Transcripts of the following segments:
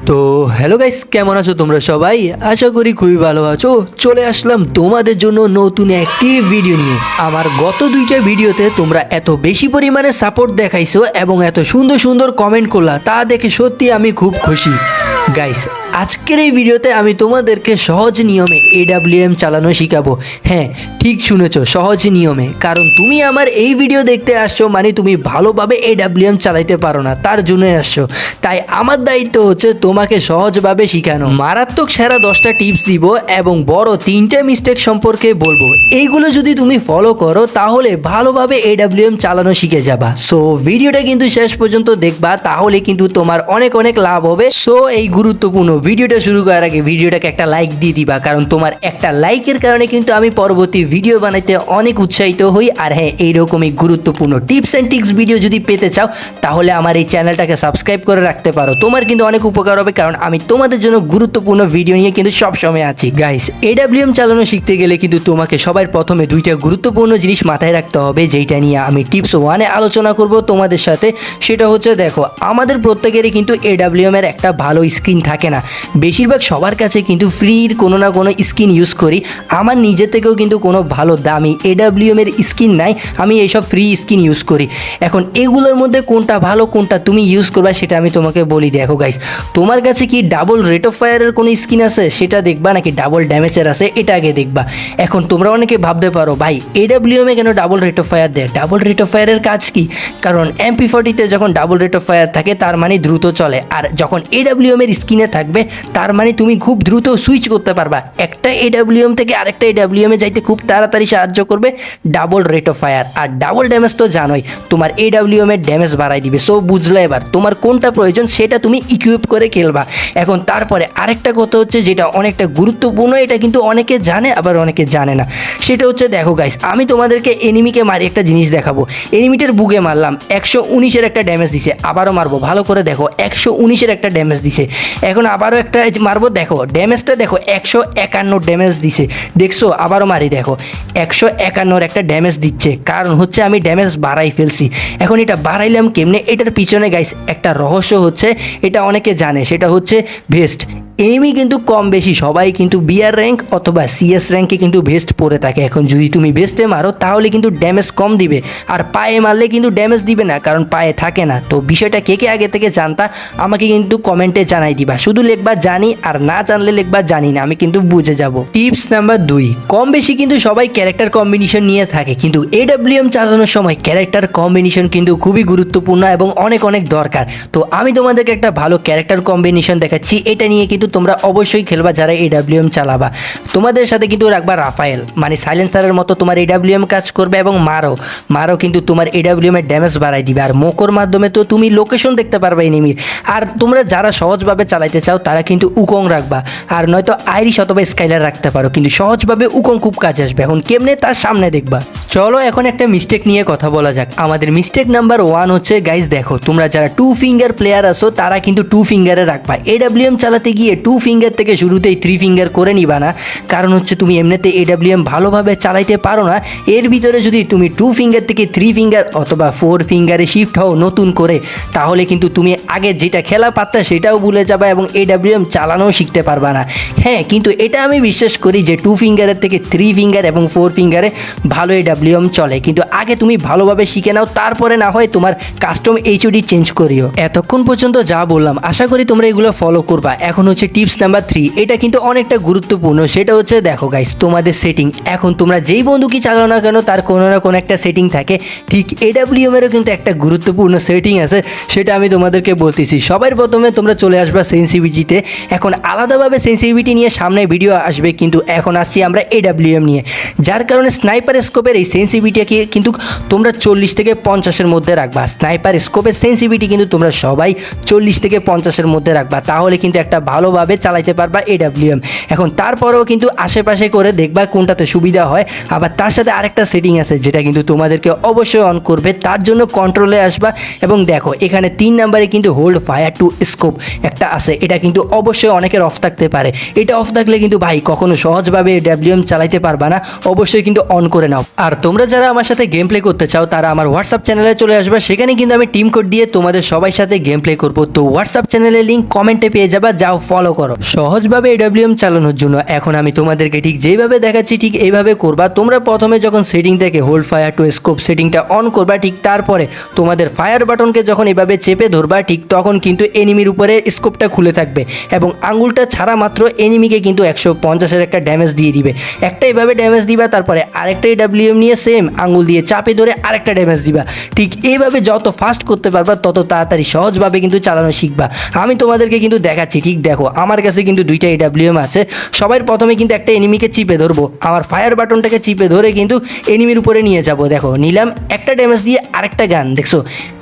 তো hello guys, কেমন আছো তোমরা সবাই? আশা করি খুবই ভালো আছো। চলে আসলাম তোমাদের জন্য নতুন একটি ভিডিও নিয়ে। আমার গত দুইটা ভিডিওতে তোমরা এত বেশি পরিমাণে সাপোর্ট দেখাইছো এবং এত সুন্দর সুন্দর কমেন্ট করলা, তা দেখে সত্যি আমি খুব খুশি। গাইস, আজকের এই ভিডিওতে আমি তোমাদেরকে সহজ নিয়মে AWM চালানো শিখাবো। হ্যাঁ, ঠিক শুনেছো, সহজ নিয়মে। কারণ তুমি আমার এই ভিডিও দেখতে আসছো মানে তুমি ভালোভাবে AWM চালাইতে পারো না, তার জন্য আসছো। তাই আমার দায়িত্ব হচ্ছে তোমাকে সহজভাবে শেখানো। মারাত্মক সেরা 10টা টিপস দিব এবং বড় 3টে মিস্টেক সম্পর্কে বলবো। এইগুলো যদি তুমি ফলো করো তাহলে ভালোভাবে AWM চালানো শিখে যাবা। সো ভিডিওটা কিন্তু শেষ পর্যন্ত দেখবা, তাহলে কিন্তু তোমার অনেক অনেক লাভ হবে। সো এই গুরুত্বপূর্ণ ভিডিওটা শুরু করার আগে ভিডিওটাকে একটা লাইক দিয়ে দিবা, কারণ তোমার একটা লাইকের কারণে কিন্তু আমি পরবর্তী ভিডিও বানাইতে অনেক উৎসাহিত হই। আর হ্যাঁ, এইরকমই গুরুত্বপূর্ণ টিপস অ্যান্ড ট্রিক্স ভিডিও যদি পেতে চাও তাহলে আমার এই চ্যানেলটাকে সাবস্ক্রাইব করে রাখতে পারো। তোমার কিন্তু অনেক উপকার হবে, কারণ আমি তোমাদের জন্য গুরুত্বপূর্ণ ভিডিও নিয়ে কিন্তু সবসময় আছি। গাইস, AWM চালানো শিখতে গেলে কিন্তু তোমাকে সবার প্রথমে দুইটা গুরুত্বপূর্ণ জিনিস মাথায় রাখতে হবে, যেটা নিয়ে আমি টিপস 1-এ আলোচনা করব তোমাদের সাথে। সেটা হচ্ছে, দেখো, আমাদের প্রত্যেকেরই কিন্তু AWM এর একটা ভালো স্ক্রিন থাকে না। বেশিরভাগ সবার কাছে কিন্তু ফ্রির কোনো না কোনো স্ক্রিন ইউজ করি। আমার নিজে থেকেও কিন্তু কোনো ভালো দামি AWM এর স্ক্রিন নাই, আমি এইসব ফ্রি স্ক্রিন ইউজ করি। এখন এগুলোর মধ্যে কোনটা ভালো, কোনটা তুমি ইউজ করবা সেটা আমি তোমাকে বলি। দেখো গাইস, তোমার কাছে কি ডাবল রেট অফ ফায়ারের কোনো স্কিন আছে সেটা দেখবা, নাকি ডাবল ড্যামেজের আছে এটা আগে দেখবা। এখন তোমরা অনেকে ভাবতে পারো, ভাই AWM এ কেন ডাবল রেট অফ ফায়ার দেয়? ডাবল রেট অফ ফায়ারের কাজ কি? কারণ MP40-তে যখন ডাবল রেট অফ ফায়ার থাকে তার মানে দ্রুত চলে, আর যখন AWM এর স্কিনে থাকবে তার মানে তুমি খুব দ্রুত সুইচ করতে পারবা। একটা AWM থেকে আরেকটা AWM এ যাইতে খুব তাড়াতাড়ি সাহায্য করবে ডাবল রেট অফ ফায়ার। আর ডাবল ড্যামেজ তো জানোই, তোমার AWM এর ড্যামেজ বাড়াই দিবে। সো বুঝলে এবার তোমার কোনটা প্রয়োজন সেটা তুমি ইকুইপ করে খেলবা। এখন তারপরে আরেকটা কথা হচ্ছে, যেটা অনেকটা গুরুত্বপূর্ণ, এটা কিন্তু অনেকে জানে আবার অনেকে জানে না। সেটা হচ্ছে, দেখো গাইস, আমি তোমাদেরকে এনিমিকে মারি একটা জিনিস দেখাবো। এনিমিটার বুকে মারলাম, 119-এর একটা ড্যামেজ দিছে। আবারও মারবো, ভালো করে দেখো, 119-এর একটা ড্যামেজ দিছে। এখন আবারও একটা মারবো, দেখো ড্যামেজটা দেখো, 151 ড্যামেজ দিছে। দেখছো? আবারও মারি, দেখো 151-এর একটা ড্যামেজ দিচ্ছে। কারণ হচ্ছে আমি ড্যামেজ বাড়াই ফেলছি। এখন এটা বাড়াইলাম কেমনে? এটার পিছনে গাইস একটা রহস্য হচ্ছে, এটা অনেকে জানে, সেটা হচ্ছে ভেস্ট। এনিমি কিন্তু কম বেশি সবাই কিন্তু বিআর র্যাঙ্ক অথবা CS র্যাঙ্কে কিন্তু ভেস্ট পরে থাকে। এখন যদি তুমি ভেস্টে মারো তাহলে কিন্তু ড্যামেজ কম দিবে, আর পায়ে মারলে কিন্তু ড্যামেজ দিবে না, কারণ পায়ে থাকে না। তো বিষয়টা কে কে আগে থেকে জানতা আমাকে কিন্তু কমেন্টে জানাই দিবা। শুধু লিখবা জানি, আর না জানলে লিখবা জানি না, আমি কিন্তু বুঝে যাব। টিপস নাম্বার 2, কম বেশি কিন্তু সবাই ক্যারেক্টার কম্বিনেশন নিয়ে থাকে, কিন্তু AWM চালানোর সময় ক্যারেক্টার কম্বিনেশন কিন্তু খুবই গুরুত্বপূর্ণ এবং অনেক অনেক দরকার। তো আমি তোমাদেরকে একটা ভালো ক্যারেক্টার কম্বিনেশন দেখাচ্ছি, এটা নিয়ে কিন্তু তোমরা অবশ্যই খেলবা যারা AWM চালাবা। তোমাদের সাথে কিন্তু রাখবা রাফায়েল, মানে সাইলেন্সারের মতো তোমার AWM কাজ করবে, এবং মারো কিন্তু তোমার AWM এর ড্যামেজ বাড়াই দিবে। আর মোকোর মাধ্যমে তো তুমি লোকেশন দেখতে পারবে এনিমির। আর তোমরা যারা সহজভাবে চালাইতে চাও তারা কিন্তু উকং রাখবা, আর নয়তো আইরিশ অথবা স্কাইলার রাখতে পারো, কিন্তু সহজভাবে উকং খুব কাজে আসবে। এখন কেমনে তার সামনে দেখবা। চলো এখন একটা মিস্টেক নিয়ে কথা বলা যাক। আমাদের মিস্টেক নাম্বার 1 হচ্ছে, গাইস দেখো, তোমরা যারা 2 ফিঙ্গার প্লেয়ার আছো তারা কিন্তু 2 ফিঙ্গারে রাখবা। AWM চালাতে গিয়ে 2 ফিঙ্গার থেকে শুরুতেই 3 ফিঙ্গার করে নিবা না, কারণ হচ্ছে তুমি এমনিতে AWM ভালোভাবে চালাইতে পারো না। এর ভিতরে যদি তুমি 2 ফিঙ্গার থেকে 3 ফিঙ্গার অথবা 4 ফিঙ্গারে শিফট হও নতুন করে, তাহলে কিন্তু তুমি আগে যেটা খেলা পারতা সেটাও ভুলে যাবা এবং AWM চালানোও শিখতে পারবা না। হ্যাঁ, কিন্তু এটা আমি বিশ্বাস করি যে 2 ফিঙ্গারের থেকে 3 ফিঙ্গার এবং 4 ফিঙ্গারে ভালো AWM চলে, কিন্তু আগে তুমি ভালোভাবে শিখে নাও, তারপরে না হয় তোমার কাস্টম HUD চেঞ্জ করিও। এতক্ষণ পর্যন্ত যা বললাম আশা করি তোমরা এগুলো ফলো করবা। এখন হচ্ছে টিপস নাম্বার 3, এটা কিন্তু অনেকটা গুরুত্বপূর্ণ। সেটা হচ্ছে, দেখো গাইস, তোমাদের সেটিং। এখন তোমরা যেই বন্দুকই চালাও না কেন তার কোনো না কোনো একটা সেটিং থাকে, ঠিক AWM এরও কিন্তু একটা গুরুত্বপূর্ণ সেটিং আছে, সেটা আমি তোমাদেরকে বলতেছি। সবার প্রথমে তোমরা চলে আসবা সেন্সিটিভিটিতে। এখন আলাদাভাবে সেন্সিটিভিটি নিয়ে সামনে ভিডিও আসবে, কিন্তু এখন আসছি আমরা AWM নিয়ে, যার কারণে স্নাইপার স্কোপের এই সেন্সিটিভিটিকে কিন্তু তোমরা 40 থেকে 50-এর মধ্যে রাখবা। স্নাইপার স্কোপের সেন্সিটিভিটি কিন্তু তোমরা সবাই 40 থেকে 50-এর মধ্যে রাখবা, তাহলে কিন্তু একটা ভালোভাবে চালাইতে পারবা AWM। এখন তারপরেও কিন্তু আশেপাশে করে দেখবা কোনটাতে সুবিধা হয়। আবার তার সাথে আরেকটা সেটিং আছে যেটা কিন্তু তোমাদেরকে অবশ্যই অন করবে, তার জন্য কন্ট্রোলে আসবা এবং দেখো এখানে 3 নাম্বারে কিন্তু হোল্ড ফায়ার টু স্কোপ একটা আছে, এটা কিন্তু অবশ্যই অনেকের অফ থাকতে পারে। এটা অফ থাকলে কিন্তু ভাই কখনো সহজভাবে AWM চালাইতে পারবা না, অবশ্যই কিন্তু অন করে নাও। আর তোমরা যারা আমার সাথে গেম প্লে করতে চাও তারা আমার হোয়াটসঅ্যাপ চ্যানেলে চলে আসবে, সেখানে কিন্তু আমি টিম কোড দিয়ে তোমাদের সবার সাথে গেম প্লে করবো। তো হোয়াটসঅ্যাপ চ্যানেলের লিঙ্ক কমেন্টে পেয়ে যাবা, যাও ফলো করো। সহজভাবে এডব্লিউএম চালানোর জন্য এখন আমি তোমাদেরকে ঠিক যেভাবে দেখাচ্ছি ঠিক এইভাবে করবা। তোমরা প্রথমে যখন সেটিং থেকে হোল্ড ফায়ার টু স্কোপ সেটিংটা অন করবা, ঠিক তারপরে তোমাদের ফায়ার বাটনকে যখন এভাবে চেপে ধরবা, ঠিক তখন কিন্তু এনিমির উপরে স্কোপটা খুলে থাকবে এবং আঙুলটা ছাড়া মাত্র এনিমিকে কিন্তু 150-এর একটা ড্যামেজ দিয়ে দিবে। একটা এভাবে ড্যামেজ দিবা, তারপরে আরেকটা এডব্লিউএম নিয়ে সেম আঙুল দিয়ে চাপে ধরে আরেকটা ড্যামেজ দিবা। ঠিক এইভাবে যত ফাস্ট করতে পারবা তত তাড়াতাড়ি সহজভাবে কিন্তু চালানো শিখবা। আমি তোমাদেরকে কিন্তু দেখাচ্ছি, ঠিক দেখো আমার কাছে কিন্তু দুইটা এডব্লিউএম আছে। সবার প্রথমে কিন্তু একটা এনিমিকে চিপে ধরবো, আমার ফায়ার বাটনটাকে চিপে ধরে কিন্তু এনিমির উপরে নিয়ে যাব। দেখো নিলাম, একটা ড্যামেজ দিয়ে আরেকটা গান, দেখছো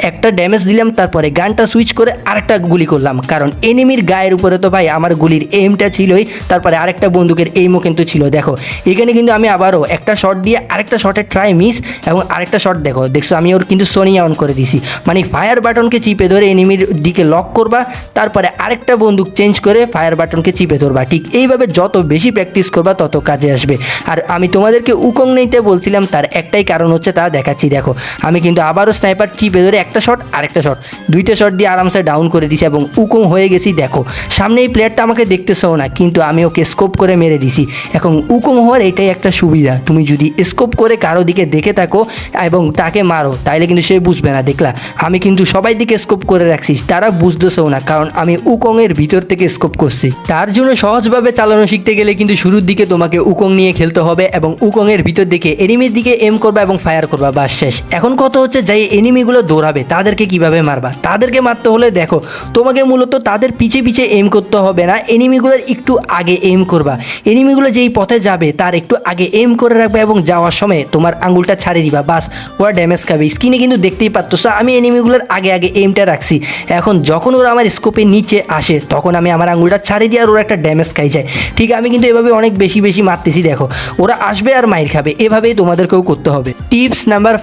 একটা ড্যামেজ দিলাম, তারপরে গানটা সুইচ করে আরেকটা গুলি করলাম, কারণ এনিমির গায়ের উপরে তো ভাই আমার গুলির এইমটা ছিলই, তারপরে আরেকটা বন্দুকের এইমও কিন্তু ছিল। দেখো এখানে কিন্তু আমি আবারও একটা শট দিয়ে আরেকটা শটে ট্রাই মিস এবং আরেকটা শট দেখছো আমি ওর কিন্তু সোনিয়া অন করে দিছি, মানে ফায়ার বাটনকে চিপে ধরে এনিমির দিকে লক করবা, তারপরে আরেকটা বন্দুক চেঞ্জ করে ফায়ার বাটনকে চিপে ধরবা। ঠিক এইভাবে যত বেশি প্র্যাকটিস করবা তত কাজে আসবে। আর আমি তোমাদেরকে উকং নিতে বলছিলাম, তার একটাই কারণ হচ্ছে তা দেখাচ্ছি। দেখো আমি কিন্তু আবারও স্নাইপার চিপে ধরে একটা শট আরেকটা শট দুইটা শট দিয়ে আরামসে ডাউন করে দিছি এবং উকং হয়ে গেছি। দেখো সামনে এই প্লেয়ারটা আমাকে দেখতেছেও না, কিন্তু আমি ওকে স্কোপ করে মেরে দিছি। এখন উকং হওয়ার এটাই একটা সুবিধা, তুমি যদি স্কোপ করে কারো দিকে দেখে থাকো এবং তাকে মারো তাইলে কিন্তু সে বুঝবে না। দেখলা আমি কিন্তু সবাই দিকে স্কোপ করে রাখছি, তারা বুঝতেছেও না, কারণ আমি উকংয়ের ভিতর থেকে স্কোপ করছি। তার জন্য সহজভাবে চালানো শিখতে গেলে কিন্তু শুরুর দিকে তোমাকে উকং নিয়ে খেলতে হবে এবং উকংয়ের ভিতর দিকে এনিমির দিকে এম করবা এবং ফায়ার করবা, বাস শেষ। এখন কথা হচ্ছে যাই এনিমিগুলো দৌড়াবে তাদেরকে কিভাবে মারবা। তাদেরকে মারতে হলে দেখো তোমাকে মূলত তাদের পিছে পিছে এম করতে হবে না, এনিমিগুলোর একটু আগে এম করবা। এনিমিগুলো যেই পথে যাবে তার একটু আগে এম করে রাখবে এবং যাওয়ার সময় তোমার আঙুলটা ছাড়িয়ে দিবা, বাস ওরা ড্যামেজ খাবে। স্ক্রিনে কিন্তু দেখতেই পাচ্ছ আমি এনিমিগুলোর আগে আগে এমটা রাখছি। এখন যখন ওরা আমার স্কোপের নিচে আসে তখন আমি আমার আঙুলটা ছাড়িয়ে দিয়ে আর ওরা একটা ড্যামেজ খাই যায়। ঠিক আমি কিন্তু এভাবে অনেক বেশি বেশি মারতেছি। দেখো ওরা আসবে আর মাইর খাবে, এভাবেই তোমাদেরকেও করতে হবে। টিপস নাম্বার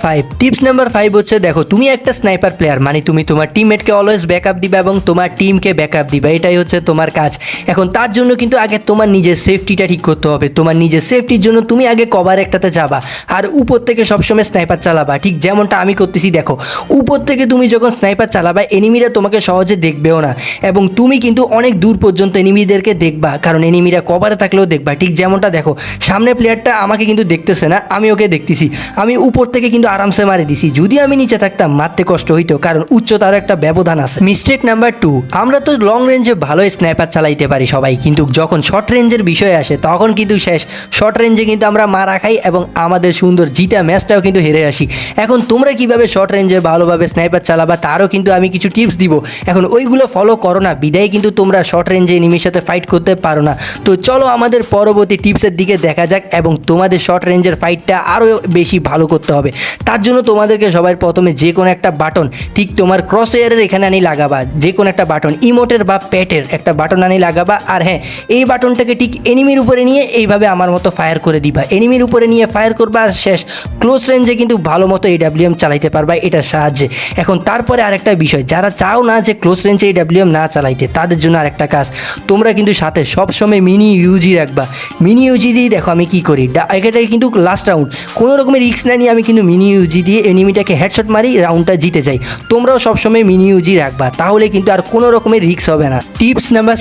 5 হচ্ছে দেখো তুমি একটা স্নাইপার প্লেয়ার, মানে তুমি তোমার টিমমেটকে অলওয়েজ ব্যাকআপ দিবা এবং তোমার টিমকে ব্যাকআপ দিবা, এটাই হচ্ছে তোমার কাজ। এখন তার জন্য কিন্তু আগে তোমার নিজের সেফটিটা ঠিক করতে হবে। তোমার নিজের সেফটির জন্য তুমি আগে কভার একটাতে যাবা আর উপর থেকে সবসময় স্নাইপার চালাবা, ঠিক যেমনটা আমি করতেছি। দেখো উপর থেকে তুমি যখন স্নাইপার চালাবা এনিমিরা তোমাকে সহজে দেখবেও না এবং তুমি কিন্তু অনেক দূর পর্যন্ত এনিমিদেরকে দেখবা, কারণ এনিমিরা কভারে থাকলেও দেখবা। ঠিক যেমনটা দেখো সামনে প্লেয়ারটা আমাকে কিন্তু দেখতেছে না, আমি ওকে দেখতেছি, আমি উপর থেকে কিন্তু আরামসে মারি দিছি। যদি আমি নিচে থাকতাম মারতে কষ্ট হইতো, কারণ উচ্চতার একটা ব্যবধান আছে। মিস্টেক নাম্বার 2, আমরা তো লং রেঞ্জে ভালোই স্নাইপার চালাইতে পারি সবাই, কিন্তু যখন শর্ট রেঞ্জের বিষয় আসে তখন কিন্তু শেষ। শর্ট রেঞ্জে কিন্তু আমরা মারা খাই এবং আমাদের সুন্দর জিতা ম্যাচটাও কিন্তু হেরে আসি। এখন তোমরা কিভাবে শর্ট রেঞ্জে ভালোভাবে স্নাইপার চালাবা তারও কিন্তু আমি কিছু টিপস দিব। এখন ওইগুলো ফলো করো না বিদায় কিন্তু তোমরা শর্ট রেঞ্জে এনিমির সাথে ফাইট করতে পারো না। তো চলো আমাদের পরবর্তী টিপসের দিকে দেখা যাক এবং তোমাদের শর্ট রেঞ্জের ফাইটটা আরও বেশি ভালো করতে হবে। তার জন্য তোমাদেরকে সবাই প্রথমে যে কোনো একটা বাটন ঠিক তোমার ক্রস এয়ারের এখানে আনি লাগাবা, যে কোনো একটা বাটন ইমোটের বা প্যাটের একটা বাটন আনি লাগাবা। আর হ্যাঁ, এই বাটনটাকে ঠিক এনিমির উপরে নিয়ে এইভাবে আমার মতো ফায়ার করে দিবা, এনিমির উপরে নিয়ে ফায়ার করবা আর শেষ। ক্লোজ রেঞ্জে কিন্তু ভালো মতো এডব্লিউএম চালাইতে পারবা এটার সাহায্যে। এখন তারপরে আরেকটা বিষয়, যারা চাও না যে ক্লোজ রেঞ্জে এডব্লিউএম না চালাইতে তাদের জন্য আরেকটা কাজ, তোমরা কিন্তু সাথে সবসময় মিনি ইউজি রাখবা। মিনি ইউজি দিয়ে দেখো আমি কী করি, এটাই কিন্তু লাস্ট রাউন্ড কোনো রকমের রিস্ক না নিয়ে আমি কিন্তু মিনি ইউজি দিয়ে এনিমিটাকে হেডশট মারি, রাউন্ডটা জিতে যাই। তোমরাও সবসময় মিনি ইউজি রাখবা, তাহলে কিন্তু আর কোনো রকমের রিস্ক হবে না। টিপস নাম্বার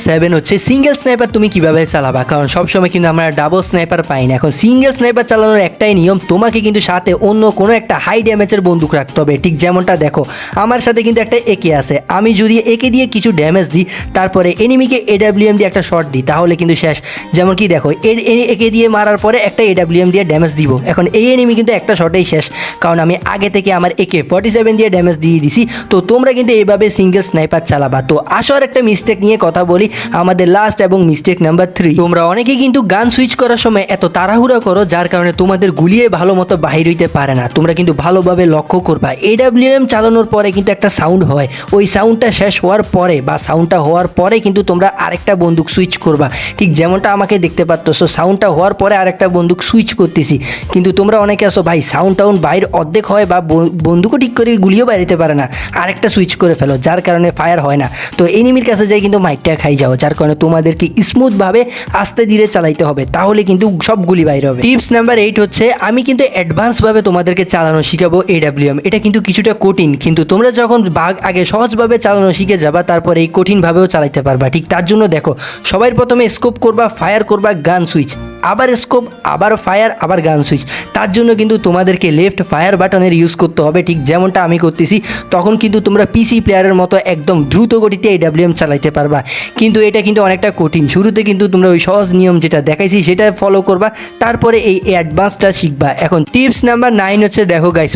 7 হচ্ছে সিঙ্গেল স্নাইপার তুমি কিভাবে চালাবা, কারণ সবসময় কিন্তু আমরা ডাবল স্নাইপার পাই না। এখন সিঙ্গেল স্নাইপার চালানোর একটাই নিয়ম, তোমাকে কিন্তু সাথে অন্য কোনো একটা হাই ড্যামেজের বন্দুক রাখতে হবে। ঠিক যেমনটা দেখো আমার সাথে কিন্তু একটা একে আছে, আমি যদি একে দিয়ে কিছু ড্যামেজ দিই তারপরে এনিমিকে এডব্লিউএম দিয়ে একটা শট দিই তাহলে কিন্তু শেষ। যেমন কি দেখো একে দিয়ে মারার পরে একটা এডব্লিউএম দিয়ে ড্যামেজ দিব, এখন এই এনিমি কিন্তু একটা শটেই শেষ, কারণ আমি আগে থেকে আমার AK-47 দিয়ে ড্যামেজ দিয়ে দিছি। তো তোমরা কিন্তু এইভাবে সিঙ্গেল স্নাইপার চালাবা। তো আসার একটা মিস্টেক নিয়ে কথা বলি, আমাদের লাস্ট এবং মিস্টেক নাম্বার 3, তোমরা অনেকেই কিন্তু গান সুইচ করার সময় এত তাড়াহুড়া করো যার কারণে তোমাদের গুলিয়ে ভালো মতো বাহির হইতে পারে না। তোমরা কিন্তু ভালোভাবে লক্ষ্য করবা, এডব্লিউএম চালানোর পরে কিন্তু একটা সাউন্ড হয়, ওই সাউন্ডটা শেষ হওয়ার পরে বা সাউন্ডটা হওয়ার পরে কিন্তু তোমরা আরেকটা বন্দুক সুইচ করবা। ঠিক যেমনটা আমাকে দেখতে পাচ্ছ সাউন্ডটা হওয়ার পরে আরেকটা বন্দুক সুইচ করতেছি, কিন্তু তোমরা অনেকে আসো ভাই সাউন্ড টাউন বাইর অর্ধেক হয় বা বন্দুকও ঠিক করে গুলিও বাইরেতে পারে না, আরেকটা সুইচ করে ফেলো যার কারণে ফায়ার হয় না। তো এনিমির কাছে যাই কিন্তু মাইটটা খাই যাও, যার কারণে তোমাদেরকে স্মুথভাবে আস্তে ধীরে চালাইতে হবে, তাহলে কিন্তু কিন্তু সবগুলি বাইরে হবে। টিপস নাম্বার 8 হচ্ছে আমি কিন্তু অ্যাডভান্স ভাবে তোমাদেরকে চালানো শিখাবো AWM। এটা কিন্তু কিছুটা কঠিন, কিন্তু তোমরা যখন আগে সহজভাবে চালানো শিখে যাবা তারপরে এই কঠিনভাবেও চালাতে পারবা। ঠিক তার জন্য দেখো, সবাই প্রথমে স্কোপ করবা, ফায়ার করবা, গান সুইচ, আবার স্কোপ, আবার ফায়ার, আবার গান সুইচ। তার জন্য কিন্তু তোমাদেরকে লেফট ফায়ার বাটনের ইউজ করতে হবে, ঠিক যেমনটা আমি করতেছি। তখন কিন্তু তোমরা পিসি প্লেয়ারের মতো একদম দ্রুত গতিতে AWM চালাইতে পারবা। কিন্তু এটা কিন্তু অনেকটা কঠিন। শুরুতে কিন্তু তোমরা ওই সহজ নিয়ম যেটা দেখাইছি সেটা ফলো করবা, তারপরে এই অ্যাডভান্সটা শিখবা। এখন টিপস নাম্বার 9 হচ্ছে দেখো গাইস,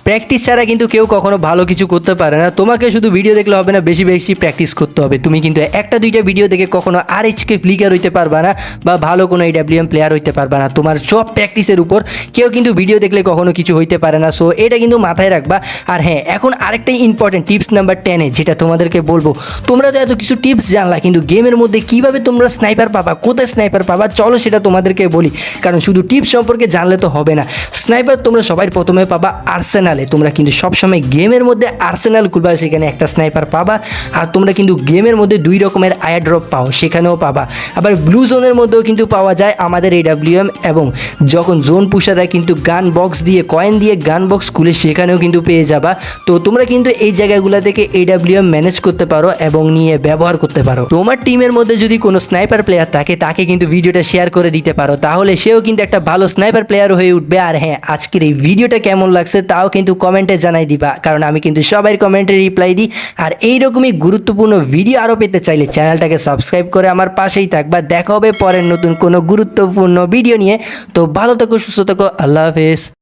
প্র্যাকটিস ছাড়া কিন্তু কেউ কখনো ভালো কিছু করতে পারে না। তোমাকে শুধু ভিডিও দেখলে হবে না, বেশি বেশি প্র্যাকটিস করতে হবে। তুমি কিন্তু একটা দুইটা ভিডিও দেখে কখনো RHK ফ্লিকার হইতে পারবা না বা ভালো কোনো AWM প্লেয়ার হইতে পারবা না। তোমার সব প্র্যাকটিসের উপর। কেউ কিন্তু ভিডিও দেখলে কখনো কিছু হইতে পারে না। সো এটা কিন্তু মাথায় রাখবা। আর হ্যাঁ, এখন আরেকটা ইম্পর্টেন্ট টিপস নাম্বার 10 যেটা তোমাদেরকে বলবো, তোমরা তো এত কিছু টিপস জানলা, কিন্তু গেমের মধ্যে কিভাবে তোমরা স্নাইপার পাবা, কোথায় স্নাইপার পাবা, চলো সেটা তোমাদেরকে বলি। কারণ শুধু টিপস সম্পর্কে জানলে তো হবে না। স্নাইপার তোমরা সবাই প্রথমে পাবা আর্সেনালে। তোমরা কিন্তু সবসময় গেমের মধ্যে আর্সেনাল খুলবা, সেখানে একটা স্নাইপার পাবা। আর তোমরা কিন্তু গেমের মধ্যে 2 রকমের আয়ার ড্রপ পাও, সেখানেও পাবা। আবার ব্লু জোনের মধ্যেও কিন্তু পাওয়া যায় আমাদের AWM। এবং যখন জোন পুষাররা কিন্তু গান বক্স দিয়ে, কয়েন দিয়ে গান বক্স খুলে, সেখানেও কিন্তু পেয়ে যাবা। তো তোমরা কিন্তু এই জায়গাগুলো থেকে AWM ম্যানেজ করতে পারো এবং নিয়ে ব্যবহার করতে পারো। তোমার টিমের মধ্যে যদি কোনো স্নাইপার প্লেয়ার থাকে, তাকে কিন্তু ভিডিওটা শেয়ার করে দিতে পারো, তাহলে সেও কিন্তু একটা ভালো স্নাইপার প্লেয়ার হয়ে উঠবে। আর হ্যাঁ, আজকের এই ভিডিওটা কেমন লাগছে তাও কিন্তু কমেন্টে জানাই দিবা, কারণ আমি কিন্তু সবাই কমেন্টে রিপ্লাই দিই। আর এইরকমই গুরুত্বপূর্ণ ভিডিও আরও পেতে চাইলে চ্যানেলটাকে সাবস্ক্রাইব করে আমার পাশেই থাকবা। দেখা হবে পরের নতুন কোনো গুরুত্বপূর্ণ ভিডিও নিয়ে। তো ভালো থাকো, সুস্থ থাকো, আল্লাহ হাফেজ।